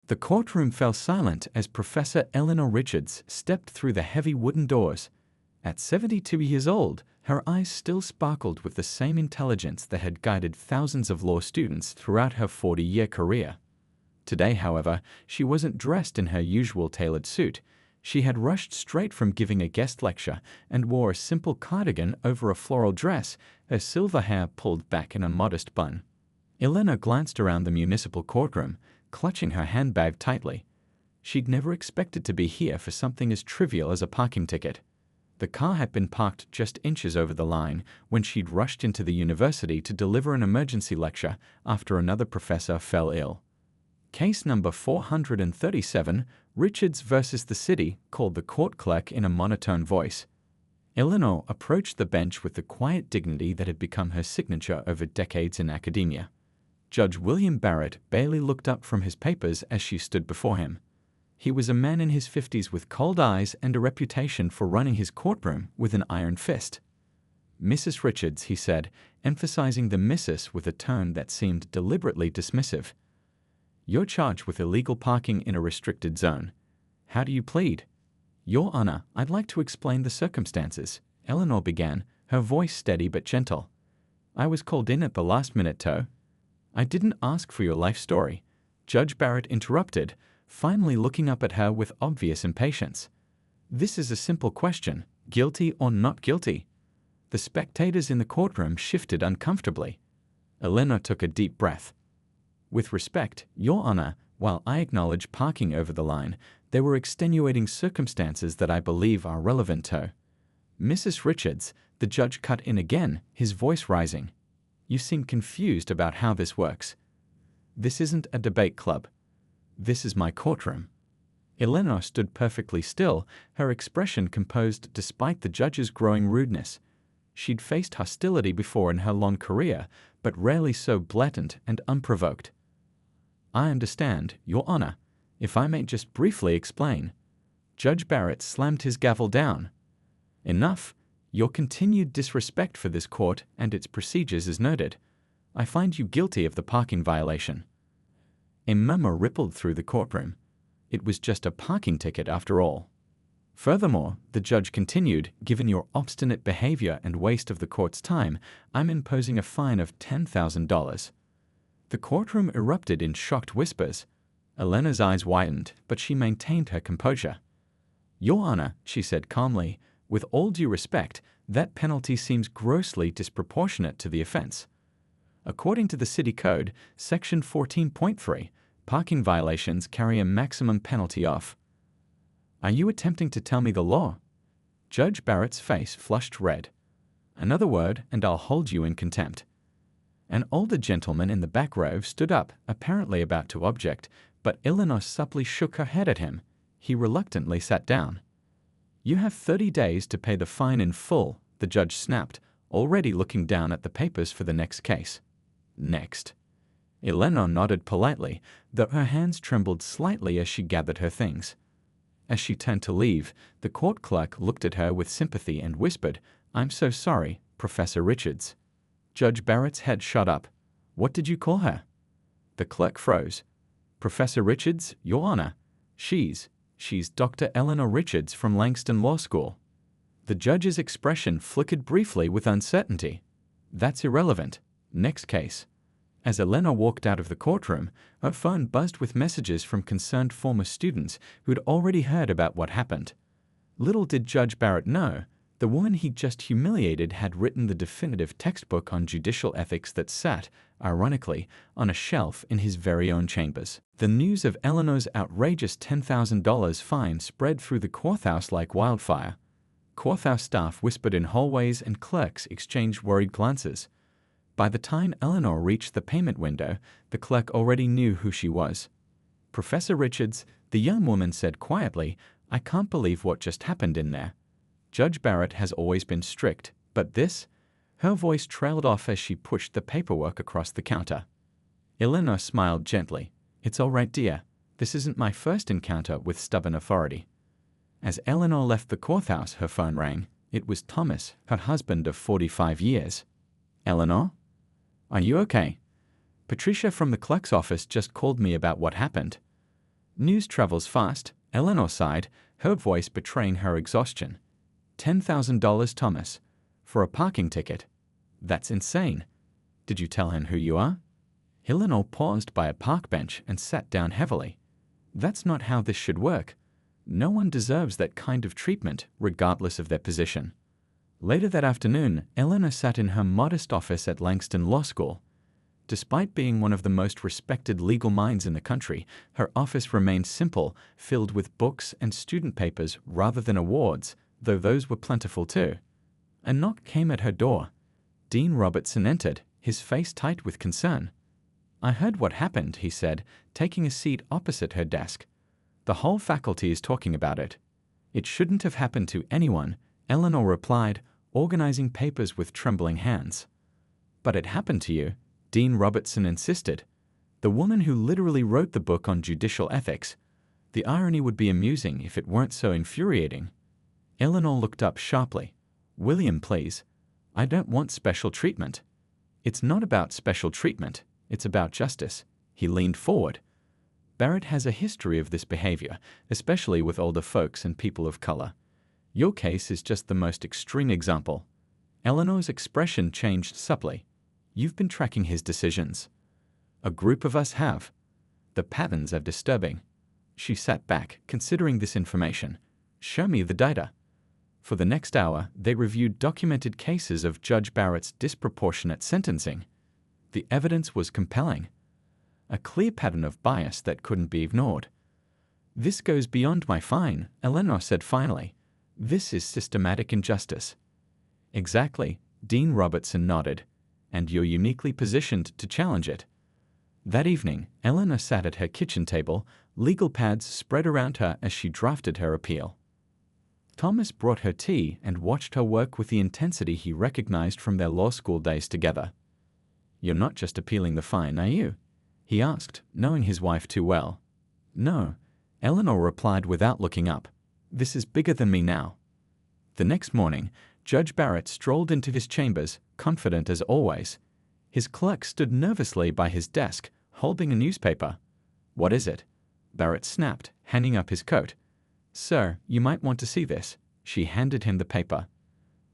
The courtroom fell silent as Professor Eleanor Richards stepped through the heavy wooden doors. At 72 years old, her eyes still sparkled with the same intelligence that had guided thousands of law students throughout her 40-year career. Today, however, she wasn't dressed in her usual tailored suit. She had rushed straight from giving a guest lecture and wore a simple cardigan over a floral dress, her silver hair pulled back in a modest bun. Eleanor glanced around the municipal courtroom, clutching her handbag tightly. She'd never expected to be here for something as trivial as a parking ticket. The car had been parked just inches over the line when she'd rushed into the university to deliver an emergency lecture after another professor fell ill. Case number 437, Richards versus the city, called the court clerk in a monotone voice. Eleanor approached the bench with the quiet dignity that had become her signature over decades in academia. Judge William Barrett barely looked up from his papers as she stood before him. He was a man in his 50s with cold eyes and a reputation for running his courtroom with an iron fist. "Mrs. Richards," he said, emphasizing the Mrs. with a tone that seemed deliberately dismissive. "You're charged with illegal parking in a restricted zone. How do you plead?" "Your Honor, I'd like to explain the circumstances," Eleanor began, her voice steady but gentle. "I was called in at the last minute, Toe." "I didn't ask for your life story," Judge Barrett interrupted, finally looking up at her with obvious impatience. "This is a simple question, guilty or not guilty." The spectators in the courtroom shifted uncomfortably. Eleanor took a deep breath. "With respect, Your Honor, while I acknowledge parking over the line, there were extenuating circumstances that I believe are relevant to." "Mrs. Richards," the judge cut in again, his voice rising. "You seem confused about how this works. This isn't a debate club. This is my courtroom." Eleanor stood perfectly still, her expression composed despite the judge's growing rudeness. She'd faced hostility before in her long career, but rarely so blatant and unprovoked. "I understand, Your Honor. If I may just briefly explain." Judge Barrett slammed his gavel down. "Enough. Your continued disrespect for this court and its procedures is noted. I find you guilty of the parking violation." A murmur rippled through the courtroom. It was just a parking ticket after all. "Furthermore," the judge continued, "given your obstinate behavior and waste of the court's time, I'm imposing a fine of $10,000. The courtroom erupted in shocked whispers. Eleanor's eyes widened, but she maintained her composure. "Your Honor," she said calmly, "with all due respect, that penalty seems grossly disproportionate to the offense. According to the City Code, Section 14.3, parking violations carry a maximum penalty of—" "Are you attempting to tell me the law?" Judge Barrett's face flushed red. "Another word, and I'll hold you in contempt." An older gentleman in the back row stood up, apparently about to object, but Eleanor supply shook her head at him. He reluctantly sat down. "You have 30 days to pay the fine in full," the judge snapped, already looking down at the papers for the next case. "Next." Eleanor nodded politely, though her hands trembled slightly as she gathered her things. As she turned to leave, the court clerk looked at her with sympathy and whispered, "I'm so sorry, Professor Richards." Judge Barrett's head shot up. "What did you call her?" The clerk froze. "Professor Richards, Your Honor. She's Dr. Eleanor Richards from Langston Law School." The judge's expression flickered briefly with uncertainty. "That's irrelevant. Next case." As Eleanor walked out of the courtroom, her phone buzzed with messages from concerned former students who'd already heard about what happened. Little did Judge Barrett know, the woman he'd just humiliated had written the definitive textbook on judicial ethics that sat, ironically, on a shelf in his very own chambers. The news of Eleanor's outrageous $10,000 fine spread through the courthouse like wildfire. Courthouse staff whispered in hallways and clerks exchanged worried glances. By the time Eleanor reached the payment window, the clerk already knew who she was. "Professor Richards," the young woman said quietly, "I can't believe what just happened in there. Judge Barrett has always been strict, but this—" Her voice trailed off as she pushed the paperwork across the counter. Eleanor smiled gently. "It's all right, dear. This isn't my first encounter with stubborn authority." As Eleanor left the courthouse, her phone rang. It was Thomas, her husband of 45 years. "Eleanor? Are you okay? Patricia from the clerk's office just called me about what happened." News travels fast, Eleanor sighed, her voice betraying her exhaustion. $10,000, Thomas. For a parking ticket. That's insane. Did you tell him who you are? Eleanor paused by a park bench and sat down heavily. That's not how this should work. No one deserves that kind of treatment, regardless of their position. Later that afternoon, Eleanor sat in her modest office at Langston Law School. Despite being one of the most respected legal minds in the country, her office remained simple, filled with books and student papers rather than awards, though those were plentiful too. A knock came at her door. Dean Robertson entered, his face tight with concern. I heard what happened, he said, taking a seat opposite her desk. The whole faculty is talking about it. It shouldn't have happened to anyone, Eleanor replied, organizing papers with trembling hands. But it happened to you, Dean Robertson insisted. The woman who literally wrote the book on judicial ethics. The irony would be amusing if it weren't so infuriating. Eleanor looked up sharply. William, please. I don't want special treatment. It's not about special treatment. It's about justice. He leaned forward. Barrett has a history of this behavior, especially with older folks and people of color. Your case is just the most extreme example. Eleanor's expression changed subtly. You've been tracking his decisions. A group of us have. The patterns are disturbing. She sat back, considering this information. Show me the data. For the next hour, they reviewed documented cases of Judge Barrett's disproportionate sentencing. The evidence was compelling. A clear pattern of bias that couldn't be ignored. This goes beyond my fine, Eleanor said finally. This is systematic injustice. Exactly, Dean Robertson nodded. And you're uniquely positioned to challenge it. That evening, Eleanor sat at her kitchen table, legal pads spread around her as she drafted her appeal. Thomas brought her tea and watched her work with the intensity he recognized from their law school days together. You're not just appealing the fine, are you? He asked, knowing his wife too well. No, Eleanor replied without looking up. This is bigger than me now. The next morning, Judge Barrett strolled into his chambers, confident as always. His clerk stood nervously by his desk, holding a newspaper. What is it? Barrett snapped, handing up his coat. Sir, you might want to see this. She handed him the paper.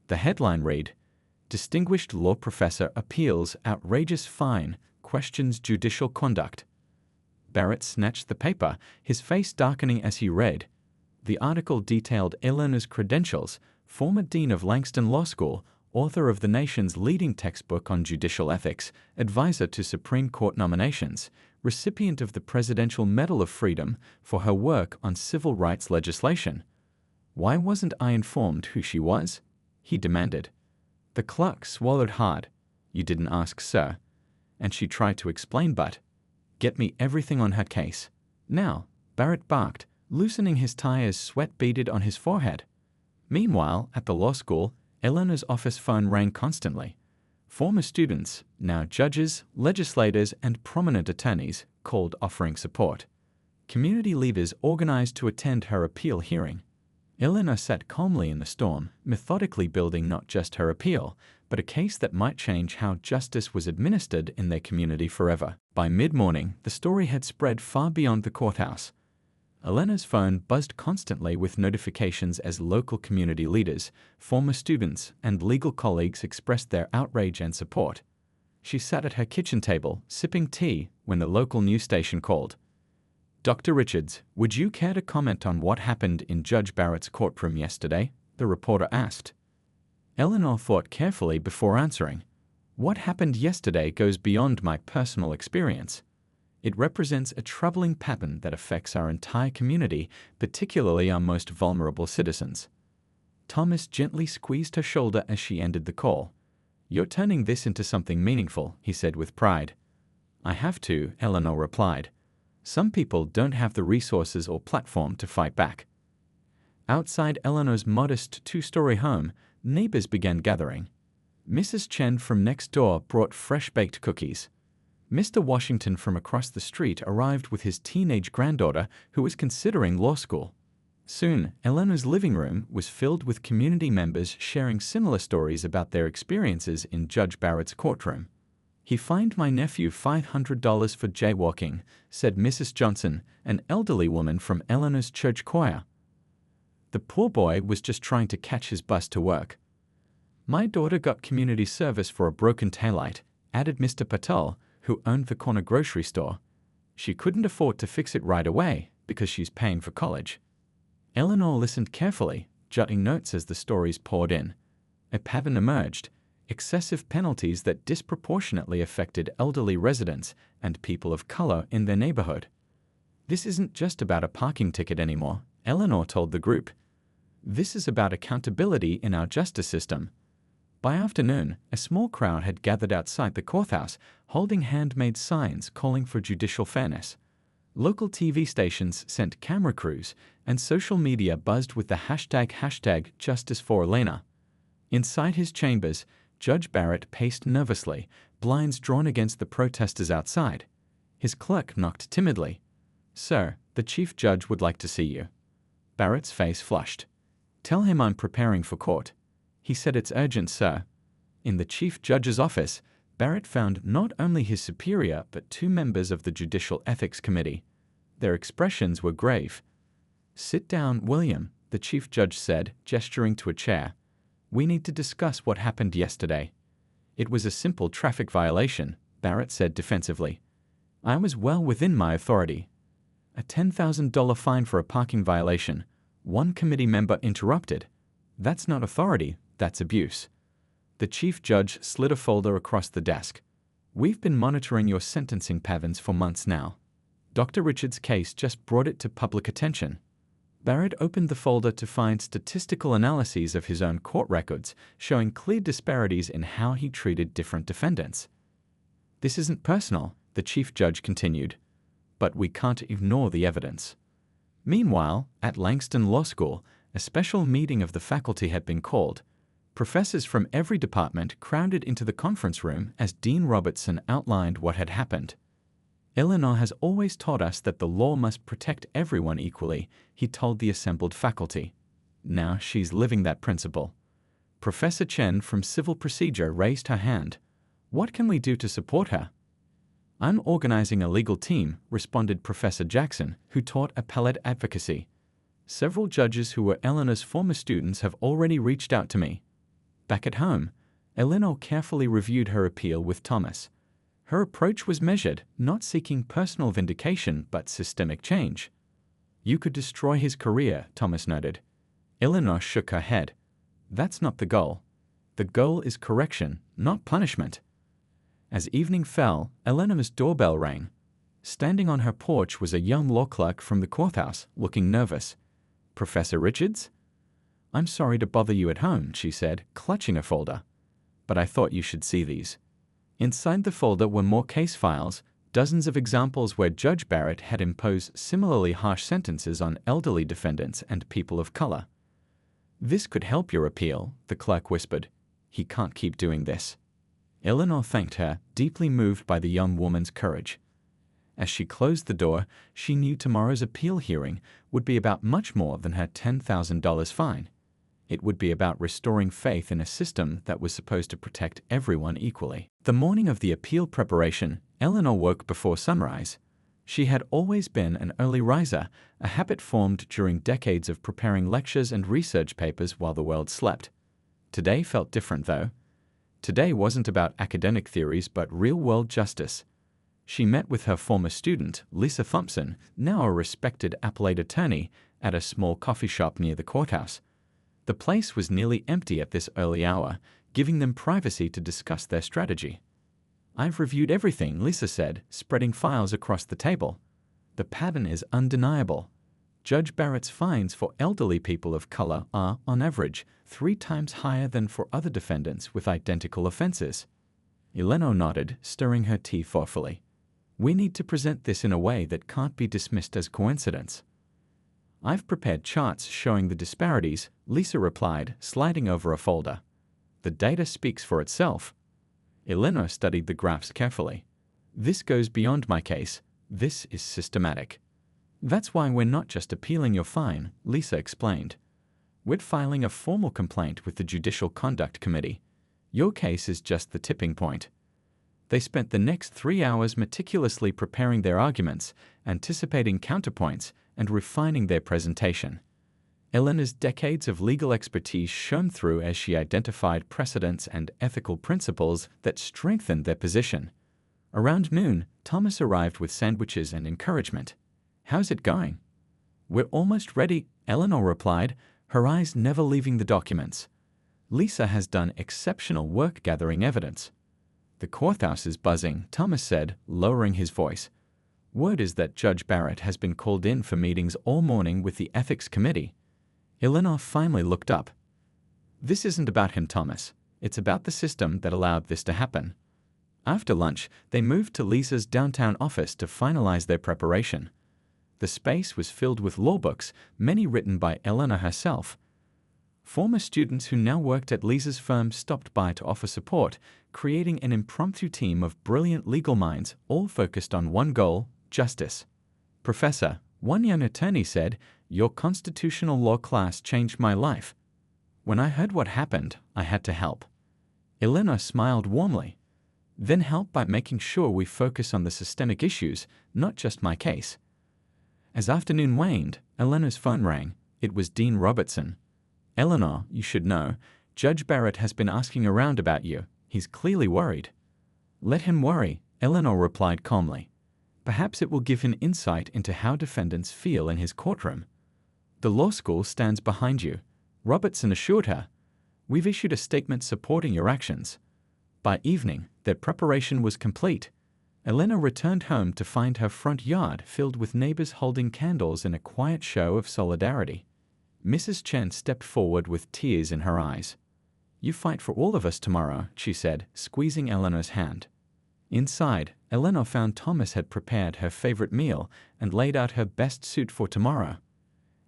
The headline read, Distinguished Law Professor Appeals Outrageous Fine, Questions Judicial Conduct. Barrett snatched the paper, his face darkening as he read. The article detailed Eleanor's credentials, former dean of Langston Law School, author of the nation's leading textbook on judicial ethics, advisor to Supreme Court nominations, recipient of the Presidential Medal of Freedom for her work on civil rights legislation. Why wasn't I informed who she was? He demanded. The clerk swallowed hard. You didn't ask, sir. And she tried to explain, but get me everything on her case. Now, Barrett barked, loosening his tie as sweat beaded on his forehead. Meanwhile, at the law school, Eleanor's office phone rang constantly. Former students, now judges, legislators, and prominent attorneys, called offering support. Community leaders organized to attend her appeal hearing. Eleanor sat calmly in the storm, methodically building not just her appeal, but a case that might change how justice was administered in their community forever. By mid-morning, the story had spread far beyond the courthouse. Eleanor's phone buzzed constantly with notifications as local community leaders, former students, and legal colleagues expressed their outrage and support. She sat at her kitchen table, sipping tea, when the local news station called. Dr. Richards, would you care to comment on what happened in Judge Barrett's courtroom yesterday? The reporter asked. Eleanor thought carefully before answering. What happened yesterday goes beyond my personal experience. It represents a troubling pattern that affects our entire community, particularly our most vulnerable citizens. Thomas gently squeezed her shoulder as she ended the call. You're turning this into something meaningful, he said with pride. I have to, Eleanor replied. Some people don't have the resources or platform to fight back. Outside Eleanor's modest two-story home, neighbors began gathering. Mrs. Chen from next door brought fresh-baked cookies. Mr. Washington from across the street arrived with his teenage granddaughter who was considering law school. Soon, Eleanor's living room was filled with community members sharing similar stories about their experiences in Judge Barrett's courtroom. He fined my nephew $500 for jaywalking, said Mrs. Johnson, an elderly woman from Eleanor's church choir. The poor boy was just trying to catch his bus to work. My daughter got community service for a broken taillight, added Mr. Patel, who owned the corner grocery store. She couldn't afford to fix it right away because she's paying for college. Eleanor listened carefully, jotting notes as the stories poured in. A pattern emerged: excessive penalties that disproportionately affected elderly residents and people of color in their neighborhood. This isn't just about a parking ticket anymore, Eleanor told the group. This is about accountability in our justice system. By afternoon, a small crowd had gathered outside the courthouse, holding handmade signs calling for judicial fairness. Local TV stations sent camera crews, and social media buzzed with the hashtag Justice for Elena. Inside his chambers, Judge Barrett paced nervously, blinds drawn against the protesters outside. His clerk knocked timidly. "Sir, the Chief Judge would like to see you." Barrett's face flushed. "Tell him I'm preparing for court." He said, "It's urgent, sir." In the Chief Judge's office, Barrett found not only his superior but 2 members of the Judicial Ethics Committee. Their expressions were grave. "Sit down, William," the Chief Judge said, gesturing to a chair. "We need to discuss what happened yesterday." "It was a simple traffic violation," Barrett said defensively. "I was well within my authority." "A $10,000 fine for a parking violation," one committee member interrupted. "That's not authority, that's abuse." The Chief Judge slid a folder across the desk. "We've been monitoring your sentencing patterns for months now. Dr. Richards' case just brought it to public attention." Barrett opened the folder to find statistical analyses of his own court records, showing clear disparities in how he treated different defendants. "This isn't personal," the Chief Judge continued, "but we can't ignore the evidence." Meanwhile, at Langston Law School, a special meeting of the faculty had been called. Professors from every department crowded into the conference room as Dean Robertson outlined what had happened. "Eleanor has always taught us that the law must protect everyone equally," he told the assembled faculty. Now she's living that principle. Professor Chen from Civil Procedure raised her hand. "What can we do to support her?" "I'm organizing a legal team," responded Professor Jackson, who taught appellate advocacy. "Several judges who were Eleanor's former students have already reached out to me." Back at home, Eleanor carefully reviewed her appeal with Thomas. Her approach was measured, not seeking personal vindication but systemic change. "You could destroy his career," Thomas noted. Eleanor shook her head. "That's not the goal. The goal is correction, not punishment." As evening fell, Eleanor's doorbell rang. Standing on her porch was a young law clerk from the courthouse, looking nervous. "Professor Richards?" "I'm sorry to bother you at home," she said, clutching a folder. "But I thought you should see these." Inside the folder were more case files, dozens of examples where Judge Barrett had imposed similarly harsh sentences on elderly defendants and people of color. "This could help your appeal," the clerk whispered. "He can't keep doing this." Eleanor thanked her, deeply moved by the young woman's courage. As she closed the door, she knew tomorrow's appeal hearing would be about much more than her $10,000 fine. It would be about restoring faith in a system that was supposed to protect everyone equally. The morning of the appeal preparation, Eleanor woke before sunrise. She had always been an early riser, a habit formed during decades of preparing lectures and research papers while the world slept. Today felt different, though. Today wasn't about academic theories but real-world justice. She met with her former student, Lisa Thompson, now a respected appellate attorney, at a small coffee shop near the courthouse. The place was nearly empty at this early hour, giving them privacy to discuss their strategy. "I've reviewed everything," Lisa said, spreading files across the table. "The pattern is undeniable. Judge Barrett's fines for elderly people of color are, on average, 3 times higher than for other defendants with identical offenses." Eleanor nodded, stirring her tea thoughtfully. "We need to present this in a way that can't be dismissed as coincidence." "I've prepared charts showing the disparities," Lisa replied, sliding over a folder. "The data speaks for itself." Eleanor studied the graphs carefully. "This goes beyond my case. This is systematic." "That's why we're not just appealing your fine," Lisa explained. "We're filing a formal complaint with the Judicial Conduct Committee. Your case is just the tipping point." They spent the next 3 hours meticulously preparing their arguments, anticipating counterpoints, and refining their presentation. Eleanor's decades of legal expertise shone through as she identified precedents and ethical principles that strengthened their position. Around noon, Thomas arrived with sandwiches and encouragement. "How's it going?" "We're almost ready," Eleanor replied, her eyes never leaving the documents. "Lisa has done exceptional work gathering evidence." "The courthouse is buzzing," Thomas said, lowering his voice. "Word is that Judge Barrett has been called in for meetings all morning with the Ethics Committee." Eleanor finally looked up. "This isn't about him, Thomas. It's about the system that allowed this to happen." After lunch, they moved to Lisa's downtown office to finalize their preparation. The space was filled with law books, many written by Eleanor herself. Former students who now worked at Lisa's firm stopped by to offer support, creating an impromptu team of brilliant legal minds, all focused on one goal: justice. "Professor," one young attorney said, "your constitutional law class changed my life. When I heard what happened, I had to help." Eleanor smiled warmly. "Then help by making sure we focus on the systemic issues, not just my case." As afternoon waned, Eleanor's phone rang. It was Dean Robertson. "Eleanor, you should know, Judge Barrett has been asking around about you. He's clearly worried." "Let him worry," Eleanor replied calmly. "Perhaps it will give him insight into how defendants feel in his courtroom." "The law school stands behind you," Robertson assured her. "We've issued a statement supporting your actions." By evening, their preparation was complete. Eleanor returned home to find her front yard filled with neighbors holding candles in a quiet show of solidarity. Mrs. Chen stepped forward with tears in her eyes. "You fight for all of us tomorrow," she said, squeezing Eleanor's hand. Inside, Eleanor found Thomas had prepared her favorite meal and laid out her best suit for tomorrow.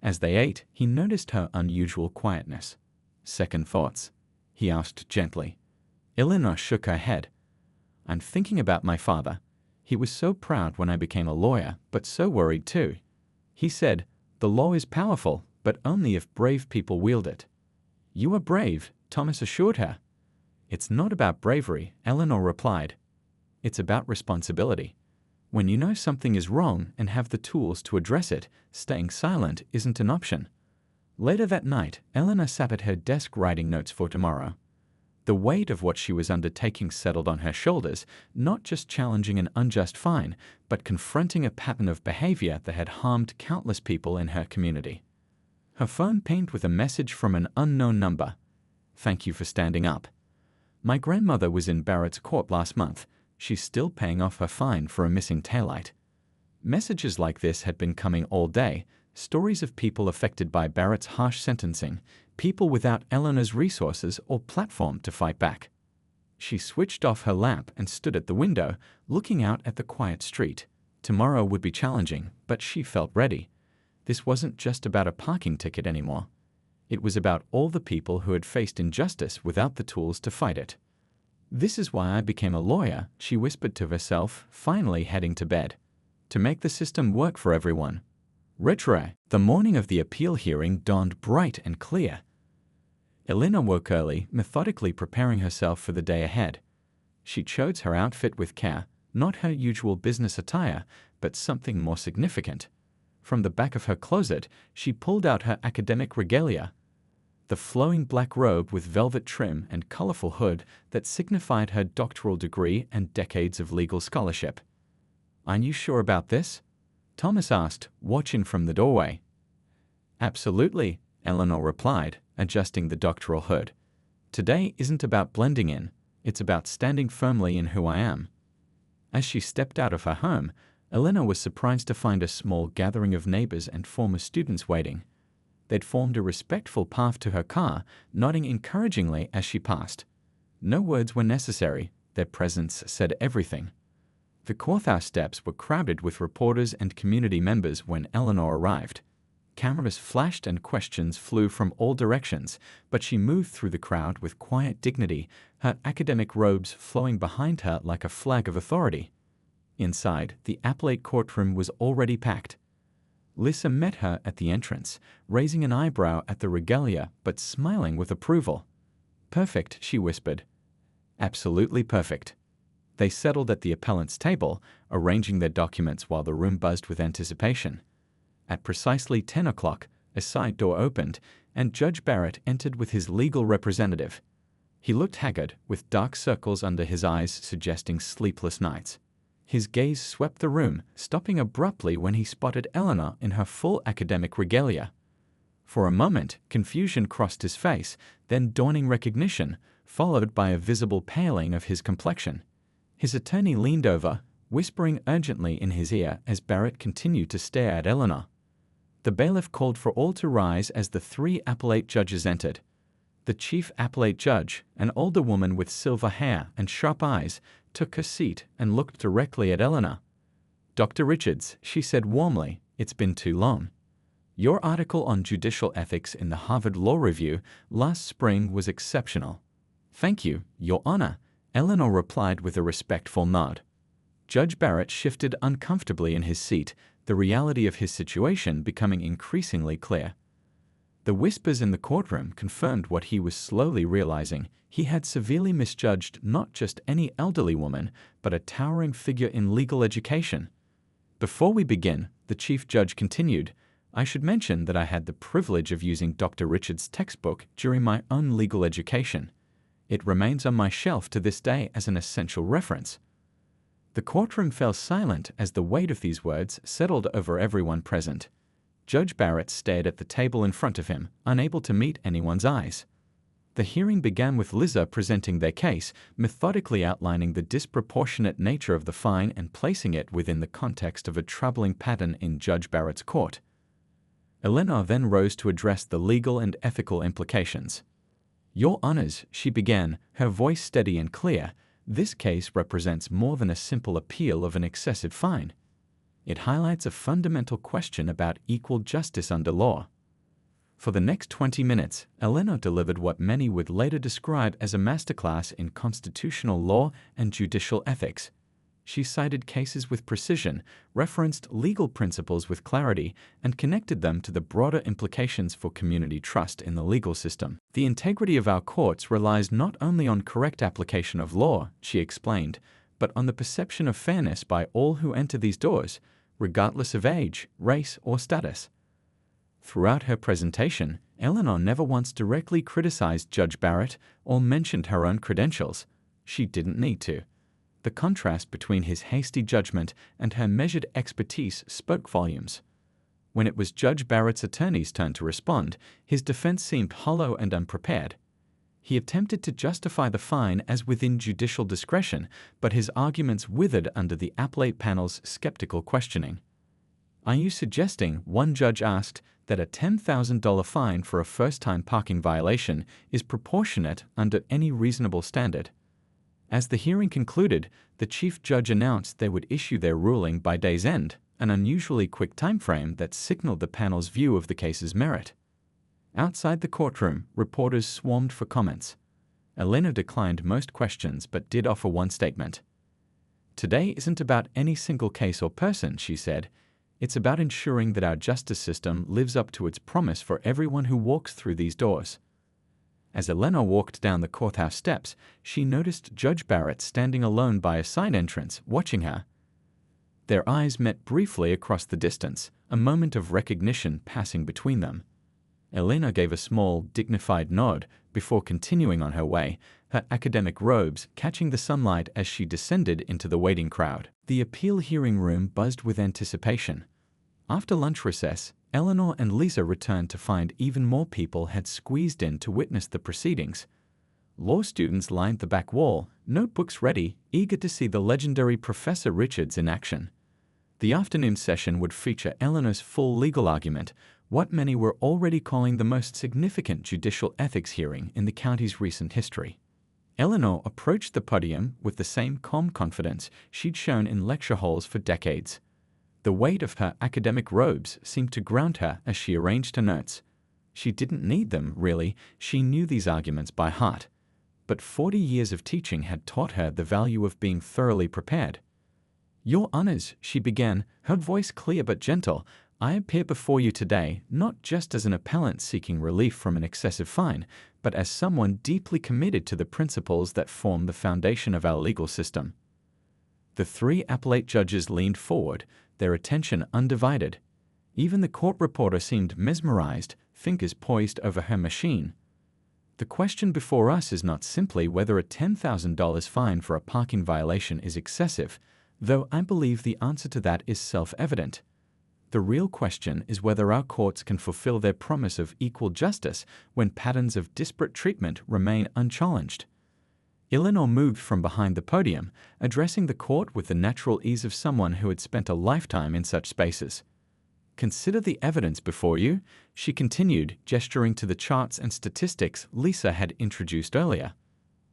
As they ate, he noticed her unusual quietness. "Second thoughts?" he asked gently. Eleanor shook her head. "I'm thinking about my father. He was so proud when I became a lawyer, but so worried too. He said, 'The law is powerful, but only if brave people wield it.'" "You are brave," Thomas assured her. "It's not about bravery," Eleanor replied. "It's about responsibility. When you know something is wrong and have the tools to address it, staying silent isn't an option." Later that night, Eleanor sat at her desk writing notes for tomorrow. The weight of what she was undertaking settled on her shoulders, not just challenging an unjust fine, but confronting a pattern of behavior that had harmed countless people in her community. Her phone pinged with a message from an unknown number. "Thank you for standing up. My grandmother was in Barrett's court last month. She's still paying off her fine for a missing taillight." Messages like this had been coming all day, stories of people affected by Barrett's harsh sentencing, people without Eleanor's resources or platform to fight back. She switched off her lamp and stood at the window, looking out at the quiet street. Tomorrow would be challenging, but she felt ready. This wasn't just about a parking ticket anymore. It was about all the people who had faced injustice without the tools to fight it. "This is why I became a lawyer," she whispered to herself, finally heading to bed. "To make the system work for everyone." Retro. The morning of the appeal hearing dawned bright and clear. Eleanor woke early, methodically preparing herself for the day ahead. She chose her outfit with care, not her usual business attire, but something more significant. From the back of her closet, she pulled out her academic regalia. The flowing black robe with velvet trim and colorful hood that signified her doctoral degree and decades of legal scholarship. "Aren't you sure about this?" Thomas asked, watching from the doorway. "Absolutely," Eleanor replied, adjusting the doctoral hood. "Today isn't about blending in, it's about standing firmly in who I am." As she stepped out of her home, Eleanor was surprised to find a small gathering of neighbors and former students waiting. They'd formed a respectful path to her car, nodding encouragingly as she passed. No words were necessary, their presence said everything. The courthouse steps were crowded with reporters and community members when Eleanor arrived. Cameras flashed and questions flew from all directions, but she moved through the crowd with quiet dignity, her academic robes flowing behind her like a flag of authority. Inside, the appellate courtroom was already packed. Lisa met her at the entrance, raising an eyebrow at the regalia but smiling with approval. "Perfect," she whispered. "Absolutely perfect." They settled at the appellant's table, arranging their documents while the room buzzed with anticipation. At precisely 10 o'clock, a side door opened, and Judge Barrett entered with his legal representative. He looked haggard, with dark circles under his eyes suggesting sleepless nights. His gaze swept the room, stopping abruptly when he spotted Eleanor in her full academic regalia. For a moment, confusion crossed his face, then dawning recognition, followed by a visible paling of his complexion. His attorney leaned over, whispering urgently in his ear as Barrett continued to stare at Eleanor. The bailiff called for all to rise as the 3 appellate judges entered. The chief appellate judge, an older woman with silver hair and sharp eyes, took her seat and looked directly at Eleanor. "Dr. Richards," she said warmly, "it's been too long. Your article on judicial ethics in the Harvard Law Review last spring was exceptional." "Thank you, Your Honor," Eleanor replied with a respectful nod. Judge Barrett shifted uncomfortably in his seat, the reality of his situation becoming increasingly clear. The whispers in the courtroom confirmed what he was slowly realizing. He had severely misjudged not just any elderly woman, but a towering figure in legal education. "Before we begin," the chief judge continued, "I should mention that I had the privilege of using Dr. Richards' textbook during my own legal education. It remains on my shelf to this day as an essential reference." The courtroom fell silent as the weight of these words settled over everyone present. Judge Barrett stared at the table in front of him, unable to meet anyone's eyes. The hearing began with Liza presenting their case, methodically outlining the disproportionate nature of the fine and placing it within the context of a troubling pattern in Judge Barrett's court. Eleanor then rose to address the legal and ethical implications. "Your Honors," she began, her voice steady and clear, "this case represents more than a simple appeal of an excessive fine. It highlights a fundamental question about equal justice under law." For the next 20 minutes, Eleanor delivered what many would later describe as a masterclass in constitutional law and judicial ethics. She cited cases with precision, referenced legal principles with clarity, and connected them to the broader implications for community trust in the legal system. "The integrity of our courts relies not only on correct application of law," she explained, "but on the perception of fairness by all who enter these doors, regardless of age, race, or status." Throughout her presentation, Eleanor never once directly criticized Judge Barrett or mentioned her own credentials. She didn't need to. The contrast between his hasty judgment and her measured expertise spoke volumes. When it was Judge Barrett's attorney's turn to respond, his defense seemed hollow and unprepared. He attempted to justify the fine as within judicial discretion, but his arguments withered under the appellate panel's skeptical questioning. "Are you suggesting," one judge asked, "that a $10,000 fine for a first-time parking violation is proportionate under any reasonable standard?" As the hearing concluded, the chief judge announced they would issue their ruling by day's end, an unusually quick timeframe that signaled the panel's view of the case's merit. Outside the courtroom, reporters swarmed for comments. Elena declined most questions but did offer one statement. "Today isn't about any single case or person," she said. "It's about ensuring that our justice system lives up to its promise for everyone who walks through these doors." As Elena walked down the courthouse steps, she noticed Judge Barrett standing alone by a side entrance, watching her. Their eyes met briefly across the distance, a moment of recognition passing between them. Elena gave a small, dignified nod before continuing on her way, her academic robes catching the sunlight as she descended into the waiting crowd. The appeal hearing room buzzed with anticipation. After lunch recess, Eleanor and Lisa returned to find even more people had squeezed in to witness the proceedings. Law students lined the back wall, notebooks ready, eager to see the legendary Professor Richards in action. The afternoon session would feature Eleanor's full legal argument, what many were already calling the most significant judicial ethics hearing in the county's recent history. Eleanor approached the podium with the same calm confidence she'd shown in lecture halls for decades. The weight of her academic robes seemed to ground her as she arranged her notes. She didn't need them, really. She knew these arguments by heart. But 40 years of teaching had taught her the value of being thoroughly prepared. "Your Honors," she began, her voice clear but gentle, "I appear before you today not just as an appellant seeking relief from an excessive fine, but as someone deeply committed to the principles that form the foundation of our legal system. The three appellate judges leaned forward, their attention undivided. Even the court reporter seemed mesmerized, fingers poised over her machine. The question before us is not simply whether a $10,000 fine for a parking violation is excessive, though I believe the answer to that is self-evident. The real question is whether our courts can fulfill their promise of equal justice when patterns of disparate treatment remain unchallenged. Eleanor moved from behind the podium, addressing the court with the natural ease of someone who had spent a lifetime in such spaces. Consider the evidence before you, she continued, gesturing to the charts and statistics Lisa had introduced earlier.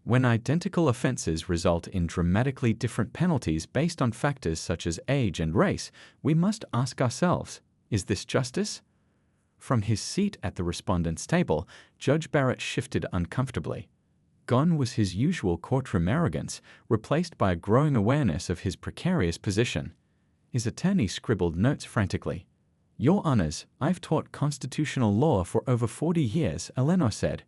When identical offenses result in dramatically different penalties based on factors such as age and race, we must ask ourselves, is this justice? From his seat at the respondent's table, Judge Barrett shifted uncomfortably. Gone was his usual courtroom arrogance, replaced by a growing awareness of his precarious position. His attorney scribbled notes frantically. "Your Honors, I've taught constitutional law for over 40 years, Eleanor said.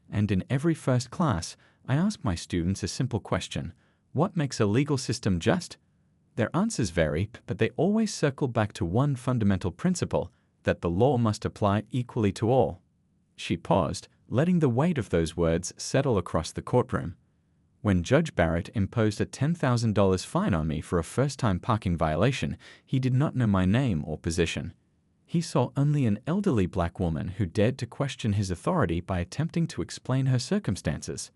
And in every first class, I ask my students a simple question: what makes a legal system just? Their answers vary, but they always circle back to one fundamental principle, that the law must apply equally to all." She paused, letting the weight of those words settle across the courtroom. When Judge Barrett imposed a $10,000 fine on me for a first-time parking violation, he did not know my name or position. He saw only an elderly black woman who dared to question his authority by attempting to explain her circumstances.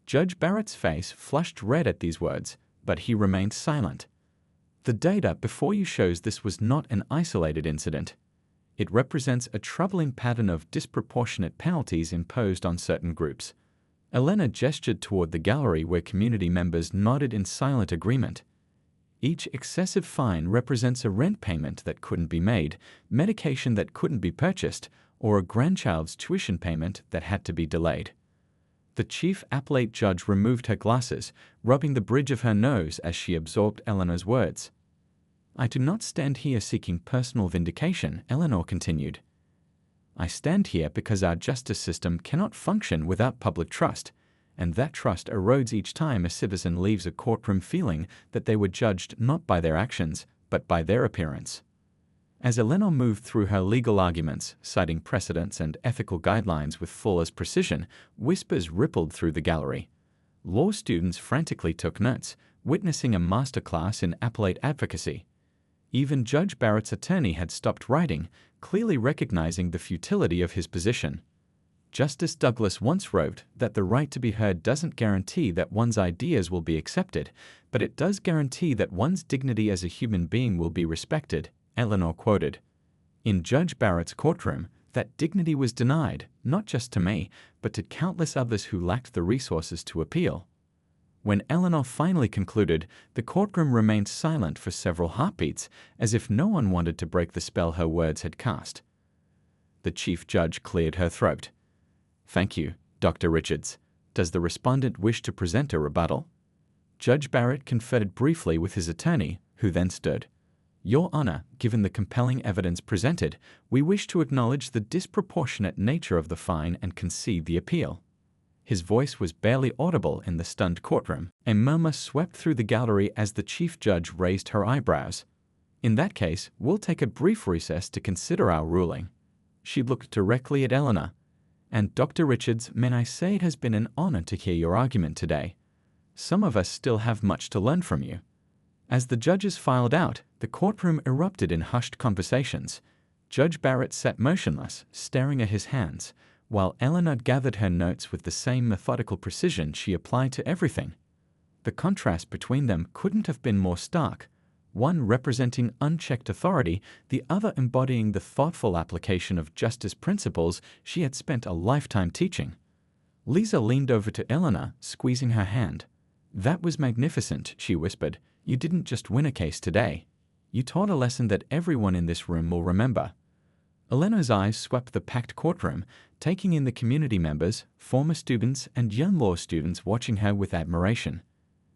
Judge Barrett's face flushed red at these words, but he remained silent. The data before you shows this was not an isolated incident. It represents a troubling pattern of disproportionate penalties imposed on certain groups. Elena gestured toward the gallery where community members nodded in silent agreement. Each excessive fine represents a rent payment that couldn't be made, medication that couldn't be purchased, or a grandchild's tuition payment that had to be delayed. The chief appellate judge removed her glasses, rubbing the bridge of her nose as she absorbed Eleanor's words. "I do not stand here seeking personal vindication," Eleanor continued. "I stand here because our justice system cannot function without public trust, and that trust erodes each time a citizen leaves a courtroom feeling that they were judged not by their actions, but by their appearance." As Eleanor moved through her legal arguments, citing precedents and ethical guidelines with flawless precision, whispers rippled through the gallery. Law students frantically took notes, witnessing a masterclass in appellate advocacy. Even Judge Barrett's attorney had stopped writing, clearly recognizing the futility of his position. Justice Douglas once wrote that the right to be heard doesn't guarantee that one's ideas will be accepted, but it does guarantee that one's dignity as a human being will be respected, Eleanor quoted. In Judge Barrett's courtroom, that dignity was denied, not just to me, but to countless others who lacked the resources to appeal. When Eleanor finally concluded, the courtroom remained silent for several heartbeats, as if no one wanted to break the spell her words had cast. The chief judge cleared her throat. "Thank you, Dr. Richards. Does the respondent wish to present a rebuttal?" Judge Barrett conferred briefly with his attorney, who then stood. "Your Honor, given the compelling evidence presented, we wish to acknowledge the disproportionate nature of the fine and concede the appeal." His voice was barely audible in the stunned courtroom. A murmur swept through the gallery as the chief judge raised her eyebrows. "In that case, we'll take a brief recess to consider our ruling." She looked directly at Eleanor. "And Dr. Richards, may I say it has been an honor to hear your argument today. Some of us still have much to learn from you." As the judges filed out, the courtroom erupted in hushed conversations. Judge Barrett sat motionless, staring at his hands, while Eleanor gathered her notes with the same methodical precision she applied to everything. The contrast between them couldn't have been more stark, one representing unchecked authority, the other embodying the thoughtful application of justice principles she had spent a lifetime teaching. Lisa leaned over to Eleanor, squeezing her hand. "That was magnificent," she whispered. "You didn't just win a case today. You taught a lesson that everyone in this room will remember." Eleanor's eyes swept the packed courtroom, taking in the community members, former students, and young law students watching her with admiration.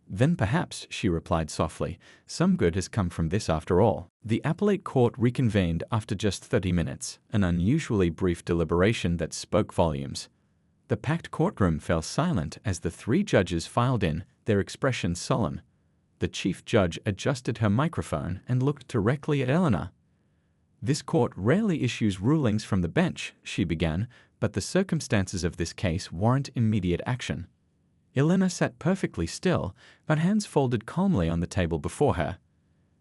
"Then perhaps," she replied softly, "some good has come from this after all." The appellate court reconvened after just 30 minutes, an unusually brief deliberation that spoke volumes. The packed courtroom fell silent as the three judges filed in, their expressions solemn. The chief judge adjusted her microphone and looked directly at Eleanor. "This court rarely issues rulings from the bench," she began, "but the circumstances of this case warrant immediate action." Eleanor sat perfectly still, her hands folded calmly on the table before her.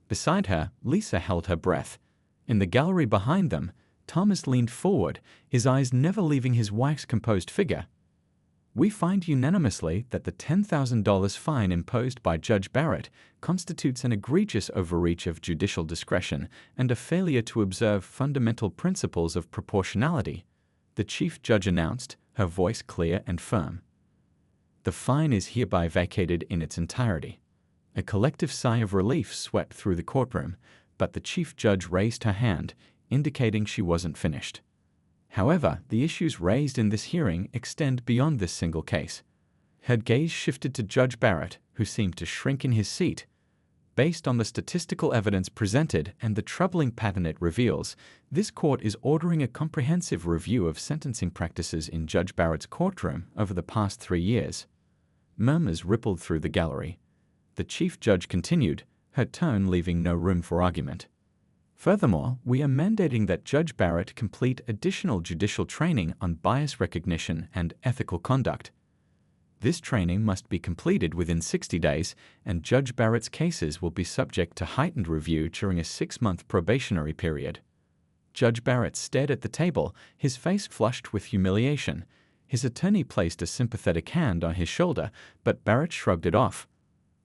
Beside her, Lisa held her breath. In the gallery behind them, Thomas leaned forward, his eyes never leaving his wife's composed figure. "We find unanimously that the $10,000 fine imposed by Judge Barrett constitutes an egregious overreach of judicial discretion and a failure to observe fundamental principles of proportionality," the chief judge announced, her voice clear and firm. "The fine is hereby vacated in its entirety." A collective sigh of relief swept through the courtroom, but the chief judge raised her hand, indicating she wasn't finished. However, the issues raised in this hearing extend beyond this single case. Her gaze shifted to Judge Barrett, who seemed to shrink in his seat. "Based on the statistical evidence presented and the troubling pattern it reveals, this court is ordering a comprehensive review of sentencing practices in Judge Barrett's courtroom over the past 3 years." Murmurs rippled through the gallery. The chief judge continued, her tone leaving no room for argument. "Furthermore, we are mandating that Judge Barrett complete additional judicial training on bias recognition and ethical conduct. This training must be completed within 60 days, and Judge Barrett's cases will be subject to heightened review during a 6-month probationary period." Judge Barrett stared at the table, his face flushed with humiliation. His attorney placed a sympathetic hand on his shoulder, but Barrett shrugged it off.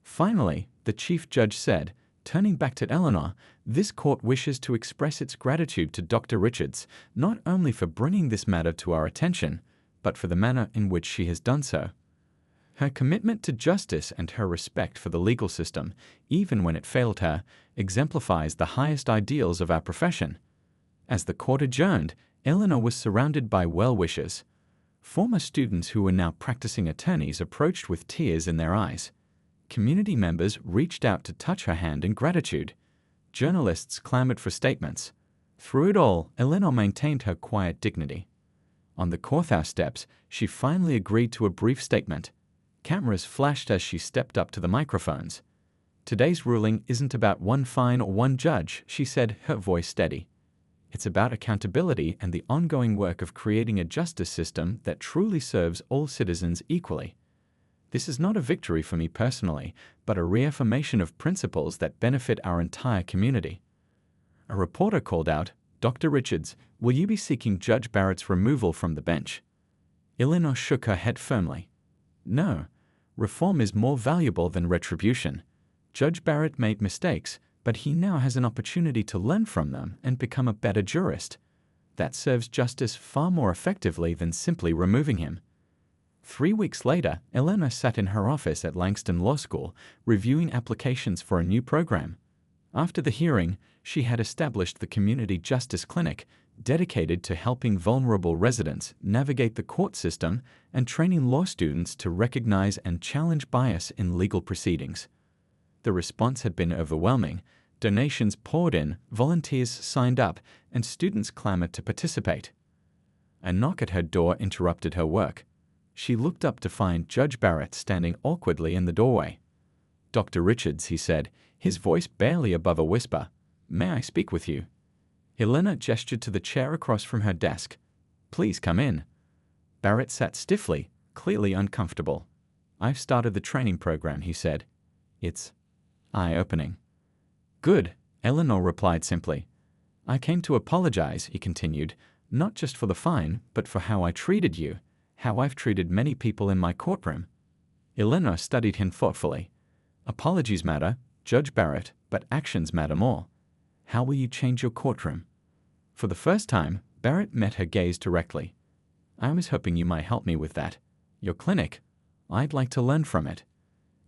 Finally, the chief judge said, turning back to Eleanor, "This court wishes to express its gratitude to Dr. Richards, not only for bringing this matter to our attention, but for the manner in which she has done so. Her commitment to justice and her respect for the legal system, even when it failed her, exemplifies the highest ideals of our profession." As the court adjourned, Eleanor was surrounded by well-wishers. Former students who were now practicing attorneys approached with tears in their eyes. Community members reached out to touch her hand in gratitude. Journalists clamored for statements. Through it all, Eleanor maintained her quiet dignity. On the courthouse steps, she finally agreed to a brief statement. Cameras flashed as she stepped up to the microphones. "Today's ruling isn't about one fine or one judge," she said, her voice steady. "It's about accountability and the ongoing work of creating a justice system that truly serves all citizens equally. This is not a victory for me personally, but a reaffirmation of principles that benefit our entire community." A reporter called out, "Dr. Richards, will you be seeking Judge Barrett's removal from the bench?" Eleanor shook her head firmly. "No. Reform is more valuable than retribution. Judge Barrett made mistakes, but he now has an opportunity to learn from them and become a better jurist. That serves justice far more effectively than simply removing him." 3 weeks later, Eleanor sat in her office at Langston Law School, reviewing applications for a new program. After the hearing, she had established the Community Justice Clinic, dedicated to helping vulnerable residents navigate the court system and training law students to recognize and challenge bias in legal proceedings. The response had been overwhelming. Donations poured in, volunteers signed up, and students clamored to participate. A knock at her door interrupted her work. She looked up to find Judge Barrett standing awkwardly in the doorway. "Dr. Richards," he said, his voice barely above a whisper, "may I speak with you?" Eleanor gestured to the chair across from her desk. "Please come in." Barrett sat stiffly, clearly uncomfortable. "I've started the training program," he said. "It's eye-opening." "Good," Eleanor replied simply. "I came to apologize," he continued, "not just for the fine, but for how I treated you. How I've treated many people in my courtroom." Eleanor studied him thoughtfully. "Apologies matter, Judge Barrett, but actions matter more. How will you change your courtroom?" For the first time, Barrett met her gaze directly. "I was hoping you might help me with that. Your clinic, I'd like to learn from it."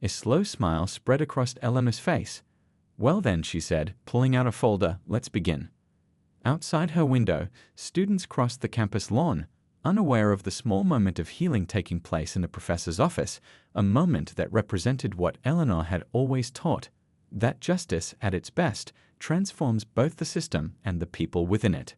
A slow smile spread across Eleanor's face. "Well then," she said, pulling out a folder, "let's begin." Outside her window, students crossed the campus lawn, unaware of the small moment of healing taking place in the professor's office, a moment that represented what Eleanor had always taught, that justice, at its best, transforms both the system and the people within it.